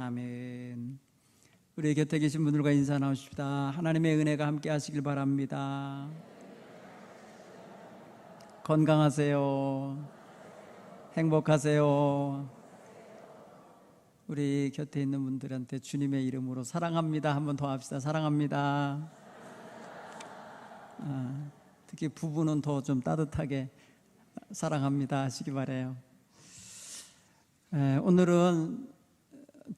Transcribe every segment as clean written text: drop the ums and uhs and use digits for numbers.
아멘. 우리 곁에 계신 분들과 인사 나누십시다. 하나님의 은혜가 함께 하시길 바랍니다. 건강하세요. 행복하세요. 우리 곁에 있는 분들한테 주님의 이름으로 사랑합니다 한 번 더 합시다. 사랑합니다. 특히 부부는 더 좀 따뜻하게 사랑합니다 하시기 바라요. 오늘은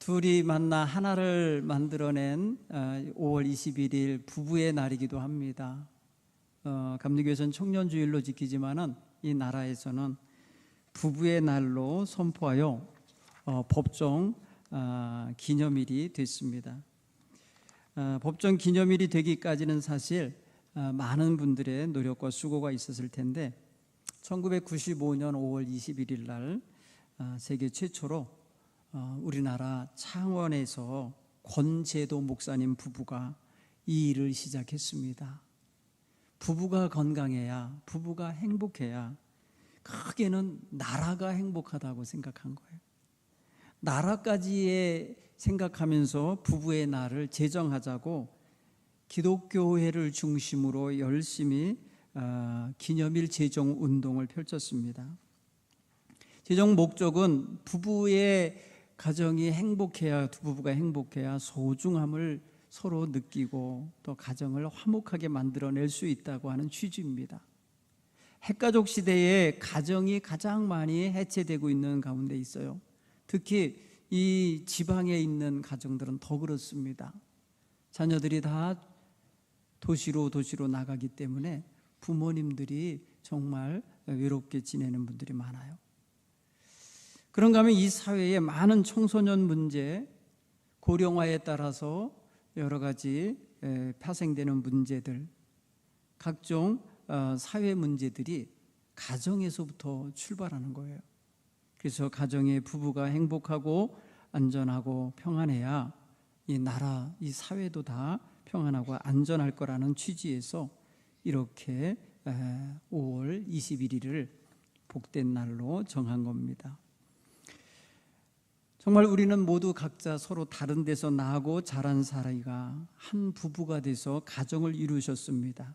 둘이 만나 하나를 만들어낸 5월 21일 부부의 날이기도 합니다. 감리교회에서는 청년주일로 지키지만은 이 나라에서는 부부의 날로 선포하여 법정 기념일이 됐습니다. 법정 기념일이 되기까지는 사실 많은 분들의 노력과 수고가 있었을 텐데 1995년 5월 21일 날 세계 최초로 우리나라 창원에서 권재도 목사님 부부가 이 일을 시작했습니다. 부부가 건강해야, 부부가 행복해야 크게는 나라가 행복하다고 생각한 거예요. 나라까지 생각하면서 부부의 날을 제정하자고 기독교회를 중심으로 열심히 기념일 제정 운동을 펼쳤습니다. 제정 목적은 부부의 가정이 행복해야, 두 부부가 행복해야 소중함을 서로 느끼고 또 가정을 화목하게 만들어낼 수 있다고 하는 취지입니다. 핵가족 시대에 가정이 가장 많이 해체되고 있는 가운데 있어요. 특히 이 지방에 있는 가정들은 더 그렇습니다. 자녀들이 다 도시로 나가기 때문에 부모님들이 정말 외롭게 지내는 분들이 많아요. 그런가 하면 이 사회에 많은 청소년 문제, 고령화에 따라서 여러 가지 파생되는 문제들, 각종 사회 문제들이 가정에서부터 출발하는 거예요. 그래서 가정의 부부가 행복하고 안전하고 평안해야 이 나라, 이 사회도 다 평안하고 안전할 거라는 취지에서 이렇게 5월 21일을 복된 날로 정한 겁니다. 정말 우리는 모두 각자 서로 다른 데서 나고 자란 사이가 한 부부가 돼서 가정을 이루셨습니다.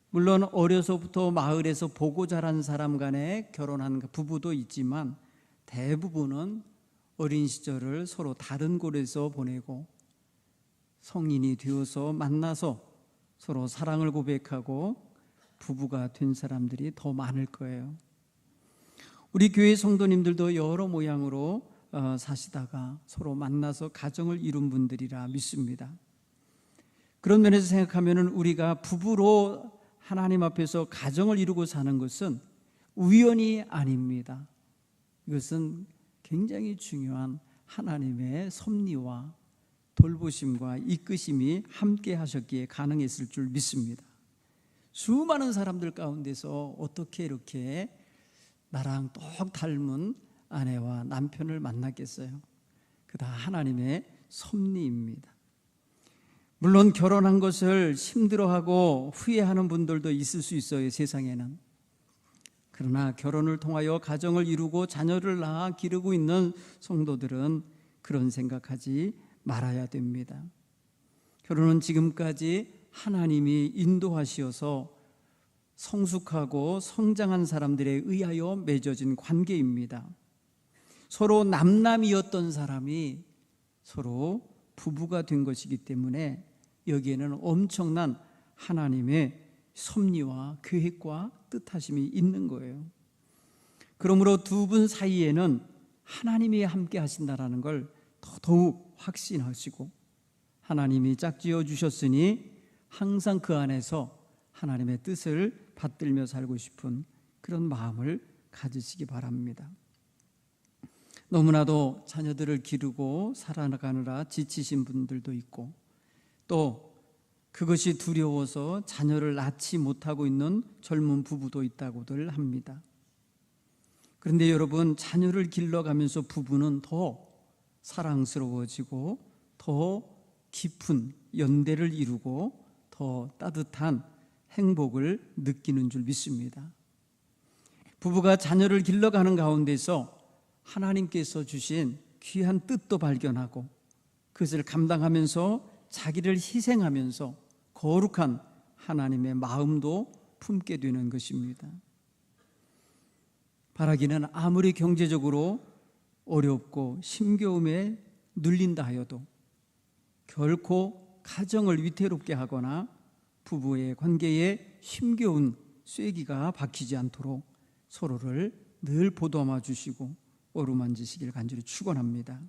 물론 어려서부터 마을에서 보고 자란 사람 간에 결혼한 부부도 있지만 대부분은 어린 시절을 서로 다른 곳에서 보내고 성인이 되어서 만나서 서로 사랑을 고백하고 부부가 된 사람들이 더 많을 거예요. 우리 교회 성도님들도 여러 모양으로 사시다가 서로 만나서 가정을 이룬 분들이라 믿습니다. 그런 면에서 생각하면 우리가 부부로 하나님 앞에서 가정을 이루고 사는 것은 우연이 아닙니다. 이것은 굉장히 중요한 하나님의 섭리와 돌보심과 이끄심이 함께 하셨기에 가능했을 줄 믿습니다. 수많은 사람들 가운데서 어떻게 이렇게 나랑 똑 닮은 아내와 남편을 만났겠어요? 그 다 하나님의 섭리입니다. 물론 결혼한 것을 힘들어하고 후회하는 분들도 있을 수 있어요, 세상에는. 그러나 결혼을 통하여 가정을 이루고 자녀를 낳아 기르고 있는 성도들은 그런 생각하지 말아야 됩니다. 결혼은 지금까지 하나님이 인도하시어서 성숙하고 성장한 사람들에 의하여 맺어진 관계입니다. 서로 남남이었던 사람이 서로 부부가 된 것이기 때문에 여기에는 엄청난 하나님의 섭리와 계획과 뜻하심이 있는 거예요. 그러므로 두 분 사이에는 하나님이 함께 하신다라는 걸 더더욱 확신하시고 하나님이 짝지어 주셨으니 항상 그 안에서 하나님의 뜻을 받들며 살고 싶은 그런 마음을 가지시기 바랍니다. 너무나도 자녀들을 기르고 살아가느라 지치신 분들도 있고 또 그것이 두려워서 자녀를 낳지 못하고 있는 젊은 부부도 있다고들 합니다. 그런데 여러분, 자녀를 길러가면서 부부는 더 사랑스러워지고 더 깊은 연대를 이루고 더 따뜻한 행복을 느끼는 줄 믿습니다. 부부가 자녀를 길러가는 가운데서 하나님께서 주신 귀한 뜻도 발견하고 그것을 감당하면서 자기를 희생하면서 거룩한 하나님의 마음도 품게 되는 것입니다. 바라기는 아무리 경제적으로 어렵고 힘겨움에 눌린다 하여도 결코 가정을 위태롭게 하거나 부부의 관계에 힘겨운 쐐기가 박히지 않도록 서로를 늘 보듬어 주시고 어루만지시길 간절히 축원합니다.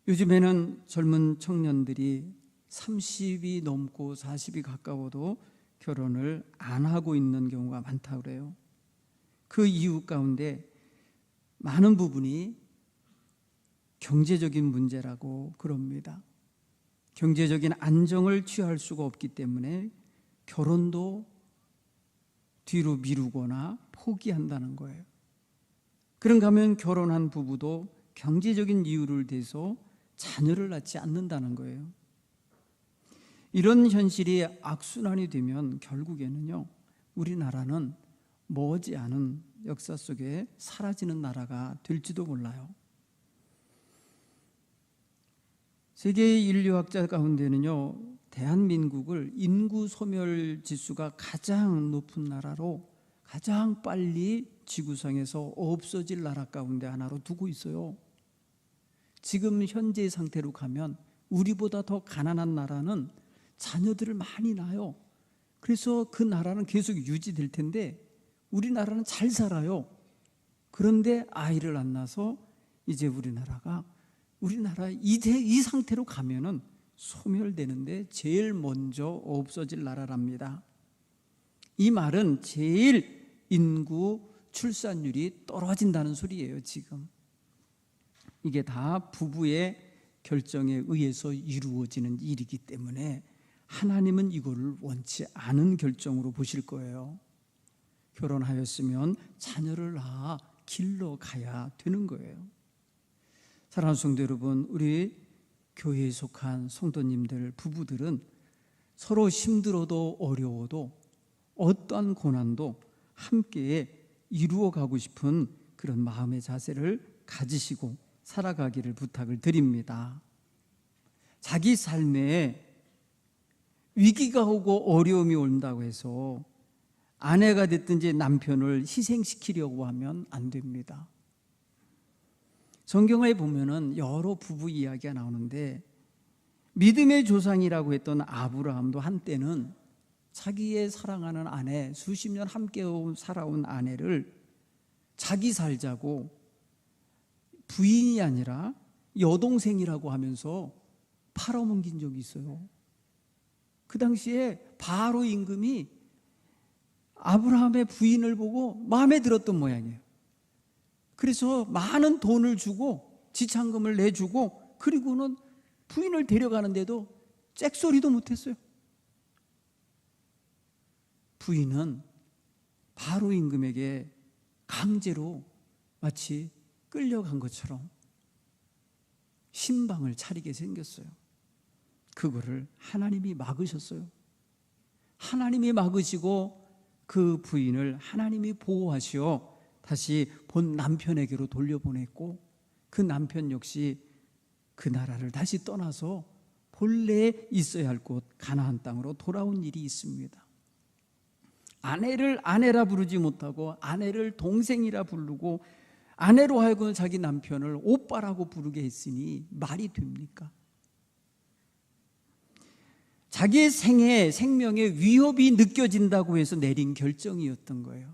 요즘에는 젊은 청년들이 30이 넘고 40이 가까워도 결혼을 안 하고 있는 경우가 많다고 그래요. 그 이유 가운데 많은 부분이 경제적인 문제라고 그럽니다. 경제적인 안정을 취할 수가 없기 때문에 결혼도 뒤로 미루거나 포기한다는 거예요. 그런가 하면 결혼한 부부도 경제적인 이유를 대서 자녀를 낳지 않는다는 거예요. 이런 현실이 악순환이 되면 결국에는요, 우리나라는 머지않은 역사 속에 사라지는 나라가 될지도 몰라요. 세계 인류학자 가운데는요, 대한민국을 인구 소멸 지수가 가장 높은 나라로 가장 빨리 지구상에서 없어질 나라 가운데 하나로 두고 있어요. 지금 현재 상태로 가면 우리보다 더 가난한 나라는 자녀들을 많이 낳아요. 그래서 그 나라는 계속 유지될 텐데 우리나라는 잘 살아요. 그런데 아이를 안 낳아서 이제 우리나라 이 상태로 가면은 소멸되는데 제일 먼저 없어질 나라랍니다. 이 말은 제일 인구 출산율이 떨어진다는 소리예요. 지금 이게 다 부부의 결정에 의해서 이루어지는 일이기 때문에 하나님은 이거를 원치 않은 결정으로 보실 거예요. 결혼하였으면 자녀를 낳아 길러 가야 되는 거예요. 사랑하는 성도 여러분, 우리 교회에 속한 성도님들, 부부들은 서로 힘들어도 어려워도 어떠한 고난도 함께 이루어가고 싶은 그런 마음의 자세를 가지시고 살아가기를 부탁을 드립니다. 자기 삶에 위기가 오고 어려움이 온다고 해서 아내가 됐든지 남편을 희생시키려고 하면 안 됩니다. 성경에 보면은 여러 부부 이야기가 나오는데 믿음의 조상이라고 했던 아브라함도 한때는 자기의 사랑하는 아내, 수십 년 함께 살아온 아내를 자기 살자고 부인이 아니라 여동생이라고 하면서 팔아넘긴 적이 있어요. 그 당시에 바로 임금이 아브라함의 부인을 보고 마음에 들었던 모양이에요. 그래서 많은 돈을 주고 지참금을 내주고 그리고는 부인을 데려가는데도 잭소리도 못했어요. 부인은 바로 임금에게 강제로 마치 끌려간 것처럼 신방을 차리게 생겼어요. 그거를 하나님이 막으셨어요. 하나님이 막으시고 그 부인을 하나님이 보호하시어 다시 본 남편에게로 돌려보냈고 그 남편 역시 그 나라를 다시 떠나서 본래 있어야 할 곳 가나안 땅으로 돌아온 일이 있습니다. 아내를 아내라 부르지 못하고 아내를 동생이라 부르고 아내로 하여금 자기 남편을 오빠라고 부르게 했으니 말이 됩니까? 자기의 생명에 위협이 느껴진다고 해서 내린 결정이었던 거예요.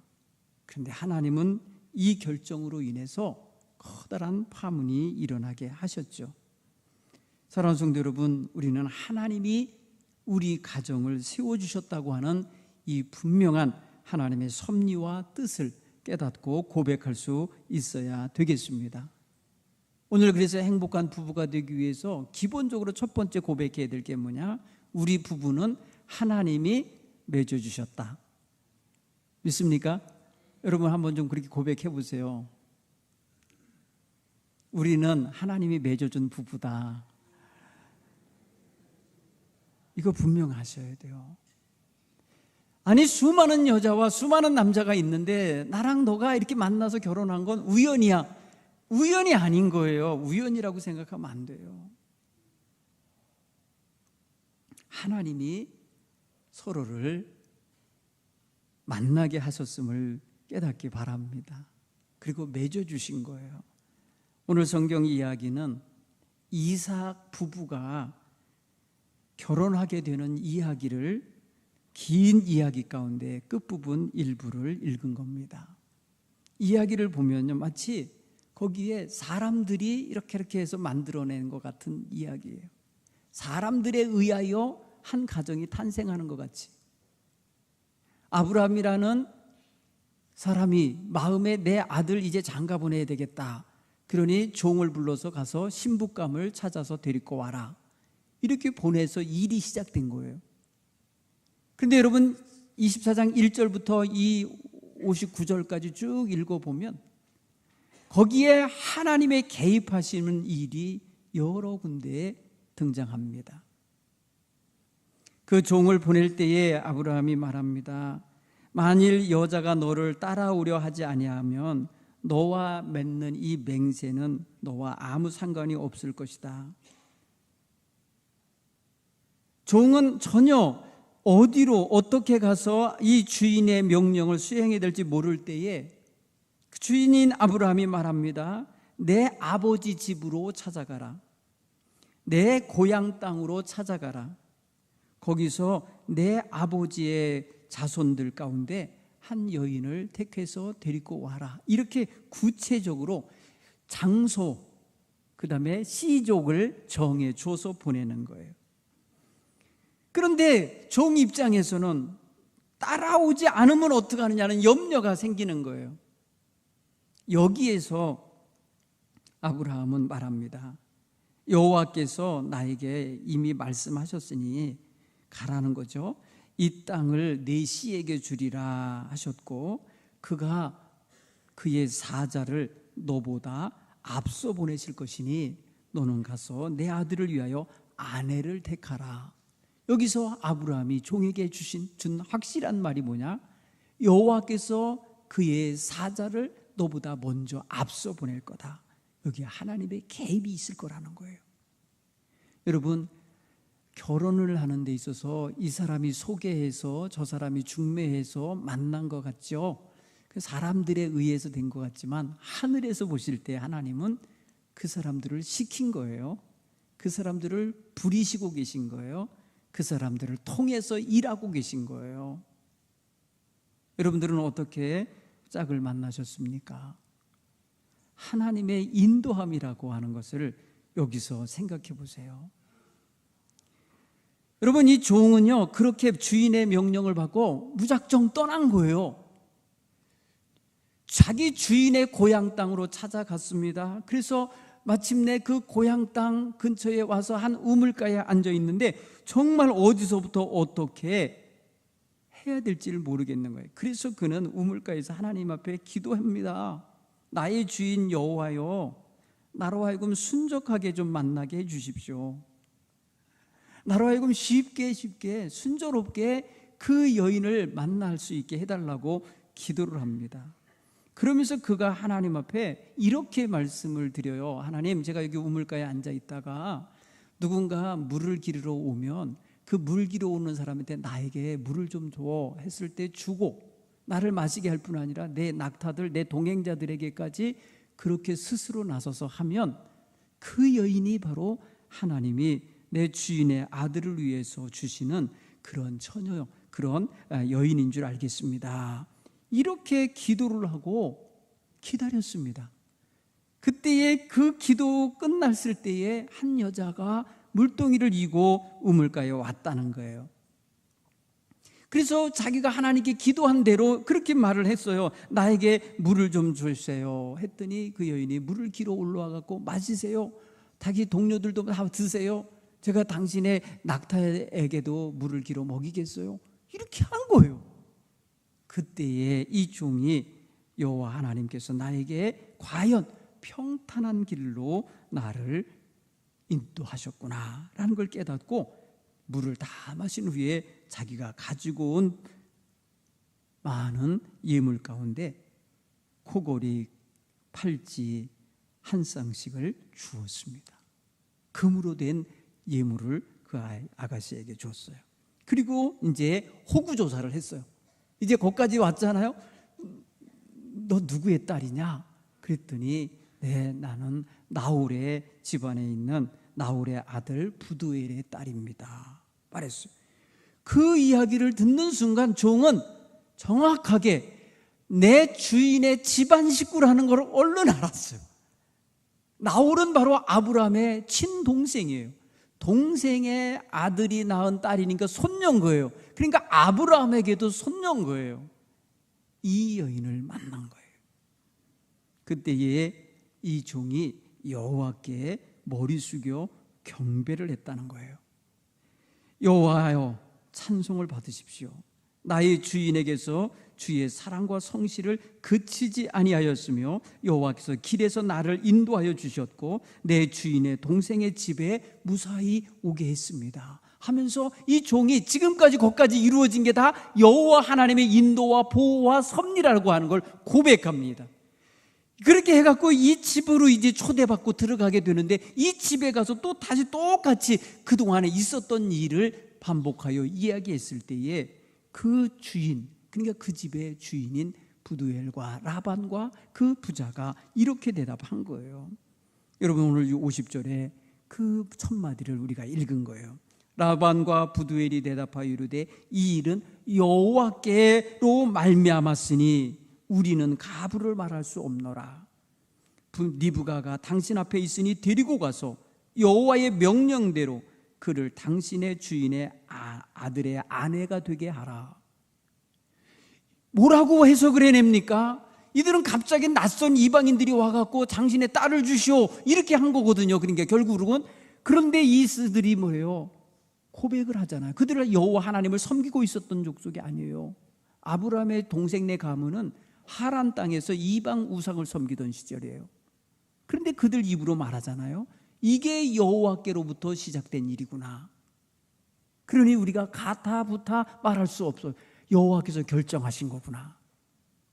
그런데 하나님은 이 결정으로 인해서 커다란 파문이 일어나게 하셨죠. 사랑하는 성도 여러분, 우리는 하나님이 우리 가정을 세워주셨다고 하는 이 분명한 하나님의 섭리와 뜻을 깨닫고 고백할 수 있어야 되겠습니다. 오늘 그래서 행복한 부부가 되기 위해서 기본적으로 첫 번째 고백해야 될 게 뭐냐? 우리 부부는 하나님이 맺어주셨다. 믿습니까? 여러분 한번 좀 그렇게 고백해 보세요. 우리는 하나님이 맺어준 부부다. 이거 분명하셔야 돼요. 아니 수많은 여자와 수많은 남자가 있는데 나랑 너가 이렇게 만나서 결혼한 건 우연이야. 우연이 아닌 거예요. 우연이라고 생각하면 안 돼요. 하나님이 서로를 만나게 하셨음을 깨닫기 바랍니다. 그리고 맺어주신 거예요. 오늘 성경 이야기는 이삭 부부가 결혼하게 되는 이야기를 긴 이야기 가운데 끝부분 일부를 읽은 겁니다. 이야기를 보면요, 마치 거기에 사람들이 이렇게 해서 만들어낸 것 같은 이야기예요. 사람들에 의하여 한 가정이 탄생하는 것 같이. 아브라함이라는 사람이 마음에 내 아들 이제 장가 보내야 되겠다. 그러니 종을 불러서 가서 신부감을 찾아서 데리고 와라. 이렇게 보내서 일이 시작된 거예요. 그런데 여러분 24장 1절부터 이 59절까지 쭉 읽어보면 거기에 하나님의 개입하시는 일이 여러 군데에 등장합니다. 그 종을 보낼 때에 아브라함이 말합니다. 만일 여자가 너를 따라오려 하지 아니하면 너와 맺는 이 맹세는 너와 아무 상관이 없을 것이다. 종은 전혀 어디로 어떻게 가서 이 주인의 명령을 수행해야 될지 모를 때에 주인인 아브라함이 말합니다. 내 아버지 집으로 찾아가라. 내 고향 땅으로 찾아가라. 거기서 내 아버지의 자손들 가운데 한 여인을 택해서 데리고 와라. 이렇게 구체적으로 장소, 그 다음에 시족을 정해 줘서 보내는 거예요. 그런데 종 입장에서는 따라오지 않으면 어떡하느냐는 염려가 생기는 거예요. 여기에서 아브라함은 말합니다. 여호와께서 나에게 이미 말씀하셨으니 가라는 거죠. 이 땅을 내 씨에게 주리라 하셨고 그가 그의 사자를 너보다 앞서 보내실 것이니 너는 가서 내 아들을 위하여 아내를 택하라. 여기서 아브라함이 종에게 준 확실한 말이 뭐냐? 여호와께서 그의 사자를 너보다 먼저 앞서 보낼 거다. 여기에 하나님의 개입이 있을 거라는 거예요. 여러분, 결혼을 하는 데 있어서 이 사람이 소개해서 저 사람이 중매해서 만난 것 같죠? 그 사람들에 의해서 된 것 같지만 하늘에서 보실 때 하나님은 그 사람들을 시킨 거예요. 그 사람들을 부리시고 계신 거예요. 그 사람들을 통해서 일하고 계신 거예요. 여러분들은 어떻게 짝을 만나셨습니까? 하나님의 인도함이라고 하는 것을 여기서 생각해 보세요. 여러분, 이 종은요 그렇게 주인의 명령을 받고 무작정 떠난 거예요. 자기 주인의 고향 땅으로 찾아갔습니다. 그래서 마침내 그 고향 땅 근처에 와서 한 우물가에 앉아 있는데 정말 어디서부터 어떻게 해야 될지를 모르겠는 거예요. 그래서 그는 우물가에서 하나님 앞에 기도합니다. 나의 주인 여호와여, 나로 하여금 순적하게 좀 만나게 해 주십시오. 나로 하여금 쉽게 순조롭게 그 여인을 만날 수 있게 해달라고 기도를 합니다. 그러면서 그가 하나님 앞에 이렇게 말씀을 드려요. 하나님, 제가 여기 우물가에 앉아 있다가 누군가 물을 기르러 오면 그 물 기르러 오는 사람한테 나에게 물을 좀 줘 했을 때 주고, 나를 마시게 할 뿐 아니라 내 낙타들, 내 동행자들에게까지 그렇게 스스로 나서서 하면 그 여인이 바로 하나님이 내 주인의 아들을 위해서 주시는 그런 처녀, 그런 여인인 줄 알겠습니다. 이렇게 기도를 하고 기다렸습니다. 그때에 그 기도 끝났을 때에 한 여자가 물동이를 이고 우물가에 왔다는 거예요. 그래서 자기가 하나님께 기도한 대로 그렇게 말을 했어요. 나에게 물을 좀 주세요 했더니 그 여인이 물을 기러 올라와 갖고 마시세요. 자기 동료들도 다 드세요. 제가 당신의 낙타에게도 물을 기러 먹이겠어요. 이렇게 한 거예요. 그때에 이 종이 여호와 하나님께서 나에게 과연 평탄한 길로 나를 인도하셨구나 라는 걸 깨닫고 물을 다 마신 후에 자기가 가지고 온 많은 예물 가운데 코골이, 팔찌 한 쌍씩을 주었습니다. 금으로 된 예물을 그 아가씨에게 줬어요. 그리고 이제 호구 조사를 했어요. 이제 거기까지 왔잖아요. 너 누구의 딸이냐? 그랬더니 네, 나는 나홀의 집안에 있는 나홀의 아들 부두엘의 딸입니다 말했어요. 그 이야기를 듣는 순간 종은 정확하게 내 주인의 집안 식구라는 걸 얼른 알았어요. 나홀은 바로 아브라함의 친동생이에요. 동생의 아들이 낳은 딸이니까 손녀인 거예요. 그러니까 아브라함에게도 손녀인 거예요. 이 여인을 만난 거예요. 그때에 이 종이 여호와께 머리 숙여 경배를 했다는 거예요. 여호와여, 찬송을 받으십시오. 나의 주인에게서 주의 사랑과 성실을 그치지 아니하였으며 여호와께서 길에서 나를 인도하여 주셨고 내 주인의 동생의 집에 무사히 오게 했습니다 하면서 이 종이 지금까지 거기까지 이루어진 게 다 여호와 하나님의 인도와 보호와 섭리라고 하는 걸 고백합니다. 그렇게 해갖고 이 집으로 이제 초대받고 들어가게 되는데 이 집에 가서 또 다시 똑같이 그동안에 있었던 일을 반복하여 이야기했을 때에 그 주인, 그러니까 그 집의 주인인 부두엘과 라반과 그 부자가 이렇게 대답한 거예요. 여러분, 오늘 50절에 그 첫 마디를 우리가 읽은 거예요. 라반과 부두엘이 대답하여 이르되 이 일은 여호와께로 말미암았으니 우리는 가부를 말할 수 없노라. 리브가가 당신 앞에 있으니 데리고 가서 여호와의 명령대로 그를 당신의 주인의 아들의 아내가 되게 하라. 뭐라고 해석을 해냅니까? 이들은 갑자기 낯선 이방인들이 와갖고 당신의 딸을 주시오 이렇게 한 거거든요. 그러니까 결국은. 그런데 이스들이 뭐예요? 고백을 하잖아요. 그들은 여호와 하나님을 섬기고 있었던 족속이 아니에요. 아브라함의 동생네 가문은 하란 땅에서 이방 우상을 섬기던 시절이에요. 그런데 그들 입으로 말하잖아요. 이게 여호와께로부터 시작된 일이구나. 그러니 우리가 가타부타 말할 수 없어요. 여호와께서 결정하신 거구나.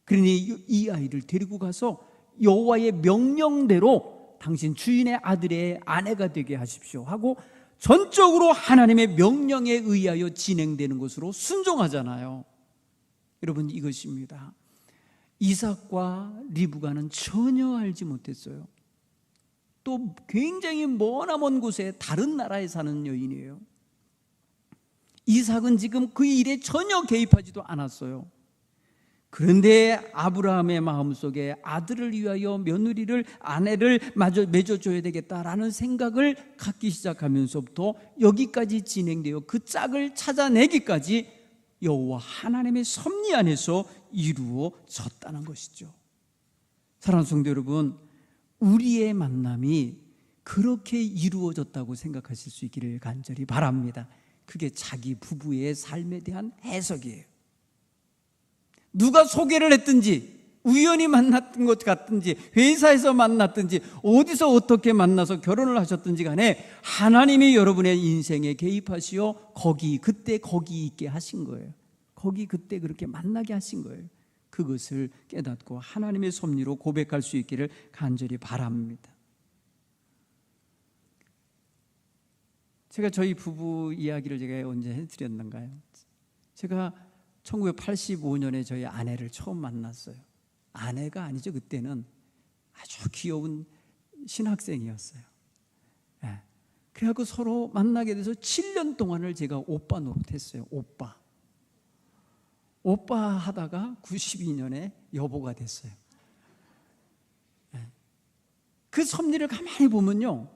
그러니 이 아이를 데리고 가서 여호와의 명령대로 당신 주인의 아들의 아내가 되게 하십시오 하고 전적으로 하나님의 명령에 의하여 진행되는 것으로 순종하잖아요. 여러분, 이것입니다. 이삭과 리브가는 전혀 알지 못했어요. 또 굉장히 머나먼 곳에 다른 나라에 사는 여인이에요. 이삭은 지금 그 일에 전혀 개입하지도 않았어요. 그런데 아브라함의 마음속에 아들을 위하여 며느리를, 아내를 마저 맺어줘야 되겠다라는 생각을 갖기 시작하면서부터 여기까지 진행되어 그 짝을 찾아내기까지 여호와 하나님의 섭리 안에서 이루어졌다는 것이죠. 사랑하는 성도 여러분, 우리의 만남이 그렇게 이루어졌다고 생각하실 수 있기를 간절히 바랍니다. 그게 자기 부부의 삶에 대한 해석이에요. 누가 소개를 했든지, 우연히 만났던 것 같든지, 회사에서 만났든지, 어디서 어떻게 만나서 결혼을 하셨든지 간에 하나님이 여러분의 인생에 개입하시어 그때 거기 있게 하신 거예요. 거기 그때 그렇게 만나게 하신 거예요. 그것을 깨닫고 하나님의 섭리로 고백할 수 있기를 간절히 바랍니다. 제가 저희 부부 이야기를 제가 언제 해드렸는가요? 제가 1985년에 저희 아내를 처음 만났어요. 아내가 아니죠. 그때는 아주 귀여운 신학생이었어요. 네. 그래갖고 서로 만나게 돼서 7년 동안을 제가 오빠 노릇했어요. 오빠 하다가 92년에 여보가 됐어요. 네. 그 섭리를 가만히 보면요,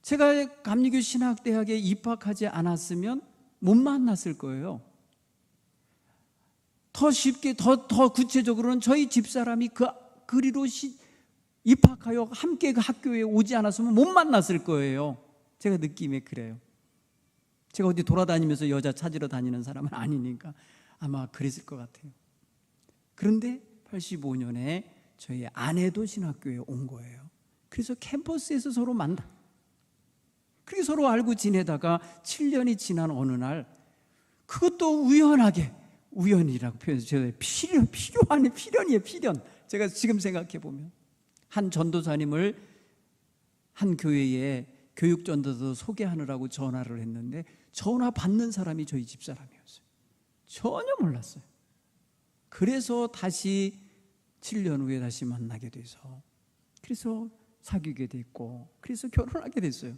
제가 감리교 신학대학에 입학하지 않았으면 못 만났을 거예요. 더 쉽게, 더 구체적으로는 저희 집사람이 그리로 입학하여 함께 그 학교에 오지 않았으면 못 만났을 거예요. 제가 느낌에 그래요. 제가 어디 돌아다니면서 여자 찾으러 다니는 사람은 아니니까 아마 그랬을 것 같아요. 그런데 85년에 저희 아내도 신학교에 온 거예요. 그래서 캠퍼스에서 서로 만나. 그렇게 서로 알고 지내다가 7년이 지난 어느 날, 그것도 우연이라고 표현해서 필연이에요. 제가 지금 생각해 보면 한 전도사님을 한 교회에 교육전도서 소개하느라고 전화를 했는데 전화 받는 사람이 저희 집사람이었어요. 전혀 몰랐어요. 그래서 다시 7년 후에 다시 만나게 돼서, 그래서 사귀게 됐고, 그래서 결혼하게 됐어요.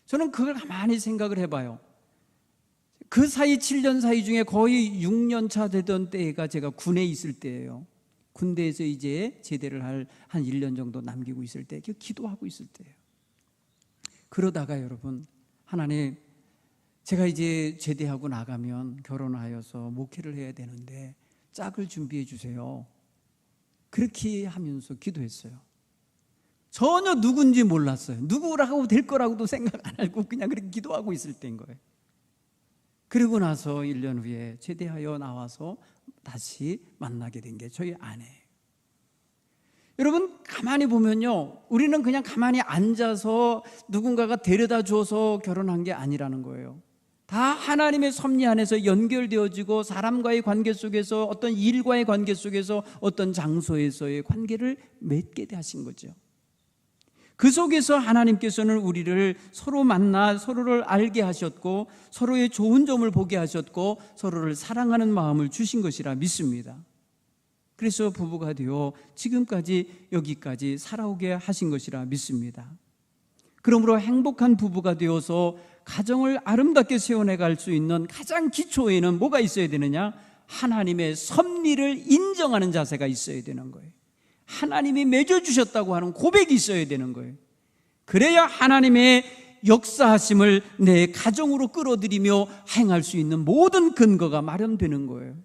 저는 그걸 가만히 생각을 해봐요. 그 사이 7년 사이 중에 거의 6년 차 되던 때가 제가 군에 있을 때예요. 군대에서 이제 제대를 할 한 1년 정도 남기고 있을 때, 기도하고 있을 때예요. 그러다가 여러분, 하나님, 제가 이제 제대하고 나가면 결혼하여서 목회를 해야 되는데 짝을 준비해 주세요. 그렇게 하면서 기도했어요. 전혀 누군지 몰랐어요. 누구라고 될 거라고도 생각 안 하고 그냥 그렇게 기도하고 있을 때인 거예요. 그리고 나서 1년 후에 제대하여 나와서 다시 만나게 된 게 저희 아내예요. 여러분, 가만히 보면요, 우리는 그냥 가만히 앉아서 누군가가 데려다 줘서 결혼한 게 아니라는 거예요. 다 하나님의 섭리 안에서 연결되어지고, 사람과의 관계 속에서, 어떤 일과의 관계 속에서, 어떤 장소에서의 관계를 맺게 하신 거죠. 그 속에서 하나님께서는 우리를 서로 만나 서로를 알게 하셨고, 서로의 좋은 점을 보게 하셨고, 서로를 사랑하는 마음을 주신 것이라 믿습니다. 그래서 부부가 되어 지금까지 여기까지 살아오게 하신 것이라 믿습니다. 그러므로 행복한 부부가 되어서 가정을 아름답게 세워내갈 수 있는 가장 기초에는 뭐가 있어야 되느냐? 하나님의 섭리를 인정하는 자세가 있어야 되는 거예요. 하나님이 맺어주셨다고 하는 고백이 있어야 되는 거예요. 그래야 하나님의 역사하심을 내 가정으로 끌어들이며 행할 수 있는 모든 근거가 마련되는 거예요.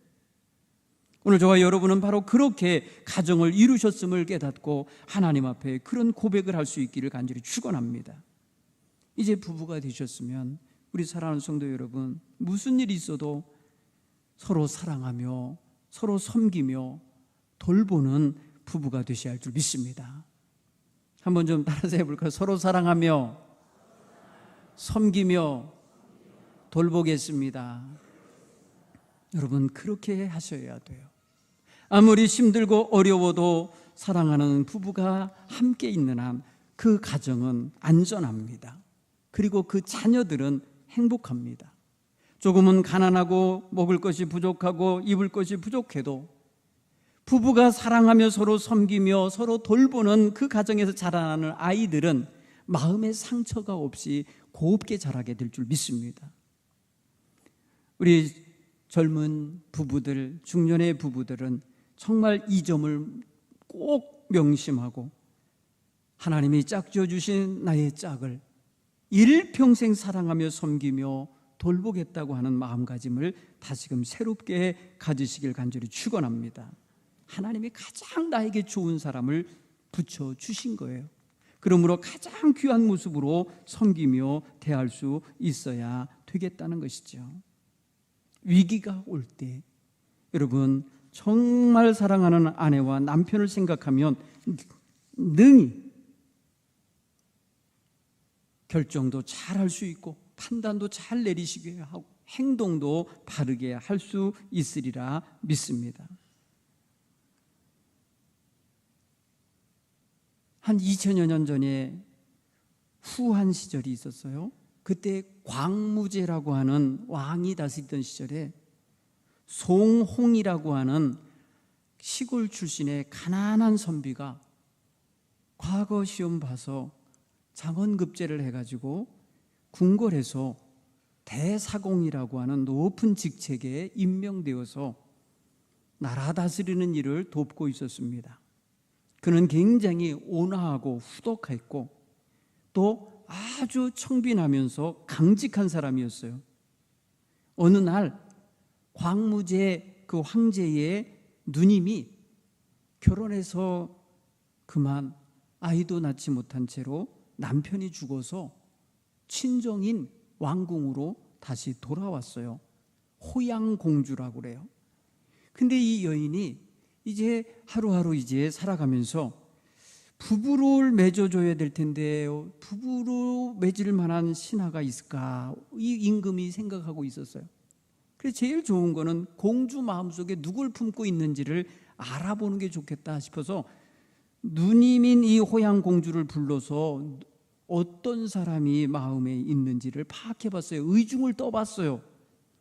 오늘 저와 여러분은 바로 그렇게 가정을 이루셨음을 깨닫고 하나님 앞에 그런 고백을 할 수 있기를 간절히 축원합니다. 이제 부부가 되셨으면 우리 사랑하는 성도 여러분, 무슨 일이 있어도 서로 사랑하며 서로 섬기며 돌보는 부부가 되셔야 할 줄 믿습니다. 한번 좀 따라서 해볼까요? 서로 사랑하며 섬기며 돌보겠습니다. 여러분, 그렇게 하셔야 돼요. 아무리 힘들고 어려워도 사랑하는 부부가 함께 있는 한 그 가정은 안전합니다. 그리고 그 자녀들은 행복합니다. 조금은 가난하고 먹을 것이 부족하고 입을 것이 부족해도 부부가 사랑하며 서로 섬기며 서로 돌보는 그 가정에서 자라나는 아이들은 마음의 상처가 없이 곱게 자라게 될 줄 믿습니다. 우리 젊은 부부들, 중년의 부부들은 정말 이 점을 꼭 명심하고 하나님이 짝지어 주신 나의 짝을 일평생 사랑하며 섬기며 돌보겠다고 하는 마음가짐을 다시금 새롭게 가지시길 간절히 축원합니다. 하나님이 가장 나에게 좋은 사람을 붙여주신 거예요. 그러므로 가장 귀한 모습으로 섬기며 대할 수 있어야 되겠다는 것이죠. 위기가 올 때 여러분, 정말 사랑하는 아내와 남편을 생각하면 능히 결정도 잘 할 수 있고 판단도 잘 내리시게 하고 행동도 바르게 할 수 있으리라 믿습니다. 한 2000여 년 전에 후한 시절이 있었어요. 그때 광무제라고 하는 왕이 다스리던 시절에 송홍이라고 하는 시골 출신의 가난한 선비가 과거 시험 봐서 장원급제를 해가지고 궁궐에서 대사공이라고 하는 높은 직책에 임명되어서 나라 다스리는 일을 돕고 있었습니다. 그는 굉장히 온화하고 후덕했고 또 아주 청빈하면서 강직한 사람이었어요. 어느 날 광무제 그 황제의 누님이 결혼해서 그만 아이도 낳지 못한 채로 남편이 죽어서 친정인 왕궁으로 다시 돌아왔어요. 호양공주라고 그래요. 근데 이 여인이 이제 하루하루 이제 살아가면서 부부를 맺어줘야 될 텐데 부부로 맺을 만한 신하가 있을까? 이 임금이 생각하고 있었어요. 그래서 제일 좋은 거는 공주 마음속에 누굴 품고 있는지를 알아보는 게 좋겠다 싶어서 누님인 이 호양공주를 불러서 어떤 사람이 마음에 있는지를 파악해 봤어요. 의중을 떠봤어요.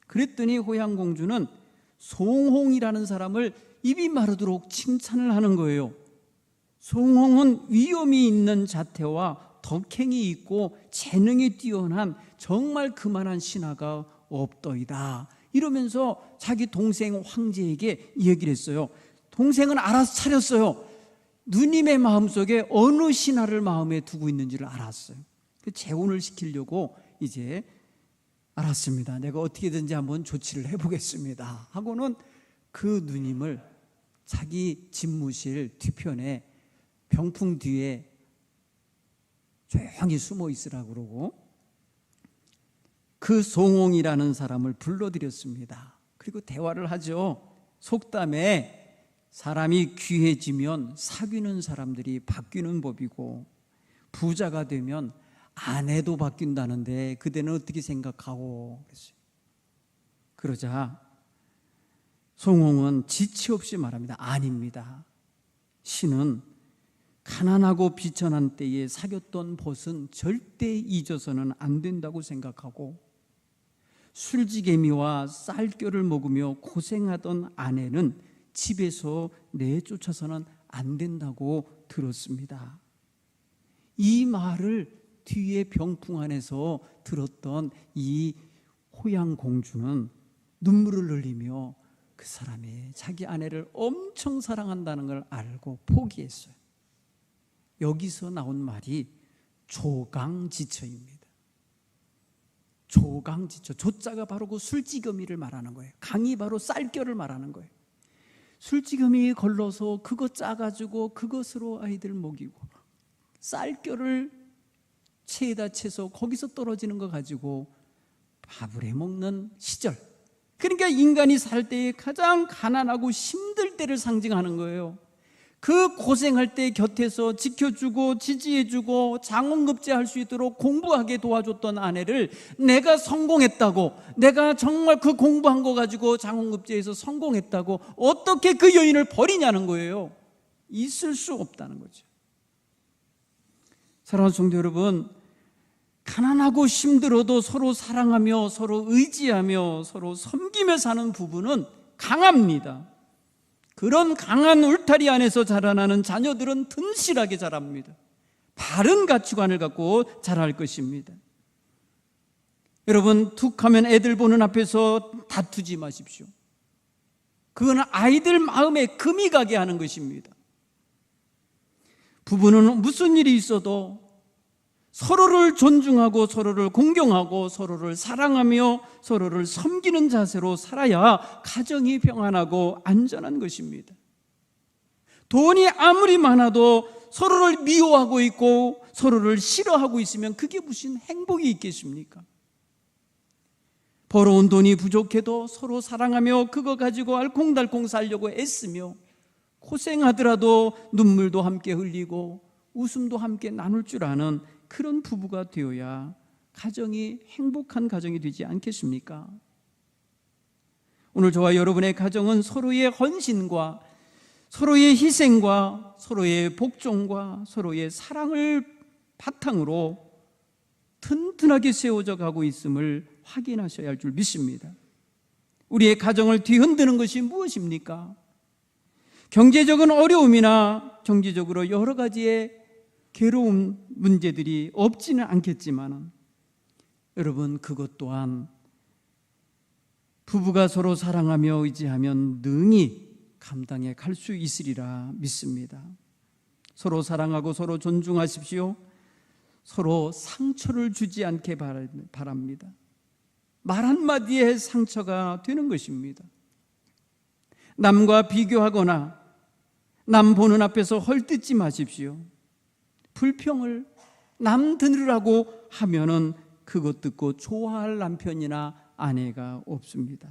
그랬더니 호양공주는 송홍이라는 사람을 입이 마르도록 칭찬을 하는 거예요. 송홍은 위엄이 있는 자태와 덕행이 있고 재능이 뛰어난 정말 그만한 신하가 없더이다. 이러면서 자기 동생 황제에게 얘기를 했어요. 동생은 알아서 차렸어요. 누님의 마음속에 어느 신하를 마음에 두고 있는지를 알았어요. 재혼을 시키려고 이제 알았습니다. 내가 어떻게든지 한번 조치를 해보겠습니다 하고는 그 누님을 자기 집무실 뒤편에 병풍 뒤에 조용히 숨어 있으라고 그러고 그 송홍이라는 사람을 불러들였습니다. 그리고 대화를 하죠. 속담에 사람이 귀해지면 사귀는 사람들이 바뀌는 법이고 부자가 되면 아내도 바뀐다는데 그대는 어떻게 생각하고 그랬어요. 그러자 송홍은 지체 없이 말합니다. 아닙니다. 신은 가난하고 비천한 때에 사귀었던 벗은 절대 잊어서는 안 된다고 생각하고 술지개미와 쌀겨를 먹으며 고생하던 아내는 집에서 내쫓아서는 안 된다고 들었습니다. 이 말을 뒤에 병풍 안에서 들었던 이 호양공주는 눈물을 흘리며 그 사람이 자기 아내를 엄청 사랑한다는 걸 알고 포기했어요. 여기서 나온 말이 조강지처입니다. 조강지처. 조자가 바로 그 술지거미를 말하는 거예요. 강이 바로 쌀겨를 말하는 거예요. 술지거미 걸러서 그거 짜가지고 그것으로 아이들 먹이고 쌀겨를 체에다 채서 거기서 떨어지는 거 가지고 밥을 해먹는 시절. 그러니까 인간이 살 때에 가장 가난하고 힘들 때를 상징하는 거예요. 그 고생할 때 곁에서 지켜주고 지지해주고 장원급제할 수 있도록 공부하게 도와줬던 아내를 내가 성공했다고, 내가 정말 그 공부한 거 가지고 장원급제에서 성공했다고 어떻게 그 여인을 버리냐는 거예요. 있을 수 없다는 거죠. 사랑하는 성도 여러분, 가난하고 힘들어도 서로 사랑하며 서로 의지하며 서로 섬기며 사는 부부는 강합니다. 그런 강한 울타리 안에서 자라나는 자녀들은 든실하게 자랍니다. 바른 가치관을 갖고 자랄 것입니다. 여러분, 툭하면 애들 보는 앞에서 다투지 마십시오. 그건 아이들 마음에 금이 가게 하는 것입니다. 부부는 무슨 일이 있어도 서로를 존중하고 서로를 공경하고 서로를 사랑하며 서로를 섬기는 자세로 살아야 가정이 평안하고 안전한 것입니다. 돈이 아무리 많아도 서로를 미워하고 있고 서로를 싫어하고 있으면 그게 무슨 행복이 있겠습니까? 벌어온 돈이 부족해도 서로 사랑하며 그거 가지고 알콩달콩 살려고 애쓰며 고생하더라도 눈물도 함께 흘리고 웃음도 함께 나눌 줄 아는 그런 부부가 되어야 가정이 행복한 가정이 되지 않겠습니까? 오늘 저와 여러분의 가정은 서로의 헌신과 서로의 희생과 서로의 복종과 서로의 사랑을 바탕으로 튼튼하게 세워져 가고 있음을 확인하셔야 할 줄 믿습니다. 우리의 가정을 뒤흔드는 것이 무엇입니까? 경제적인 어려움이나 경제적으로 여러 가지의 괴로운 문제들이 없지는 않겠지만 여러분, 그것 또한 부부가 서로 사랑하며 의지하면 능히 감당해 갈 수 있으리라 믿습니다. 서로 사랑하고 서로 존중하십시오. 서로 상처를 주지 않게 바랍니다. 말 한마디에 상처가 되는 것입니다. 남과 비교하거나 남 보는 앞에서 헐뜯지 마십시오. 불평을 남 들으라고 하면은 그것 듣고 좋아할 남편이나 아내가 없습니다.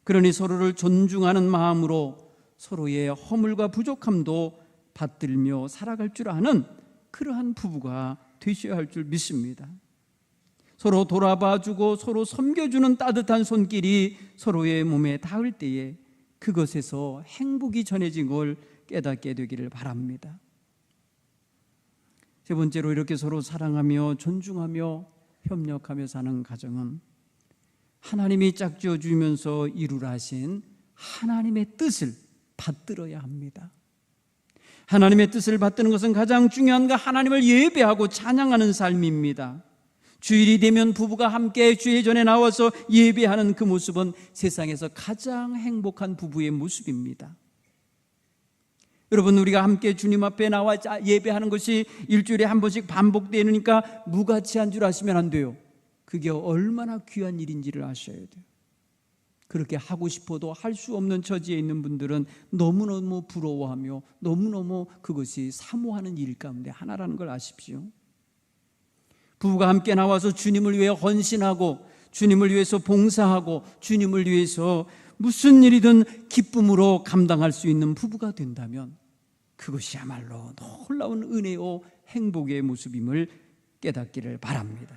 그러니 서로를 존중하는 마음으로 서로의 허물과 부족함도 받들며 살아갈 줄 아는 그러한 부부가 되셔야 할 줄 믿습니다. 서로 돌아봐주고 서로 섬겨주는 따뜻한 손길이 서로의 몸에 닿을 때에 그것에서 행복이 전해진 걸 깨닫게 되기를 바랍니다. 세 번째로 이렇게 서로 사랑하며 존중하며 협력하며 사는 가정은 하나님이 짝지어 주면서 이루라 하신 하나님의 뜻을 받들어야 합니다. 하나님의 뜻을 받드는 것은 가장 중요한 거 하나님을 예배하고 찬양하는 삶입니다. 주일이 되면 부부가 함께 주의 전에 나와서 예배하는 그 모습은 세상에서 가장 행복한 부부의 모습입니다. 여러분, 우리가 함께 주님 앞에 나와 예배하는 것이 일주일에 한 번씩 반복되니까 무가치한 줄 아시면 안 돼요. 그게 얼마나 귀한 일인지를 아셔야 돼요. 그렇게 하고 싶어도 할 수 없는 처지에 있는 분들은 너무너무 부러워하며 너무너무 그것이 사모하는 일 가운데 하나라는 걸 아십시오. 부부가 함께 나와서 주님을 위해 헌신하고 주님을 위해서 봉사하고 주님을 위해서 무슨 일이든 기쁨으로 감당할 수 있는 부부가 된다면 그것이야말로 놀라운 은혜요 행복의 모습임을 깨닫기를 바랍니다.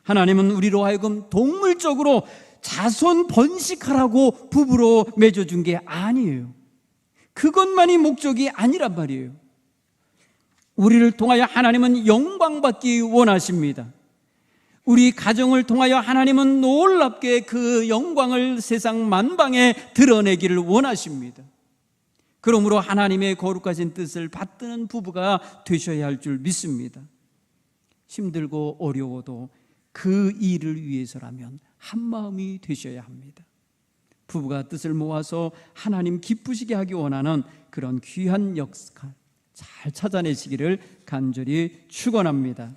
하나님은 우리로 하여금 동물적으로 자손 번식하라고 부부로 맺어준 게 아니에요. 그것만이 목적이 아니란 말이에요. 우리를 통하여 하나님은 영광받기 원하십니다. 우리 가정을 통하여 하나님은 놀랍게 그 영광을 세상 만방에 드러내기를 원하십니다. 그러므로 하나님의 거룩하신 뜻을 받드는 부부가 되셔야 할 줄 믿습니다. 힘들고 어려워도 그 일을 위해서라면 한마음이 되셔야 합니다. 부부가 뜻을 모아서 하나님 기쁘시게 하기 원하는 그런 귀한 역사 잘 찾아내시기를 간절히 축원합니다.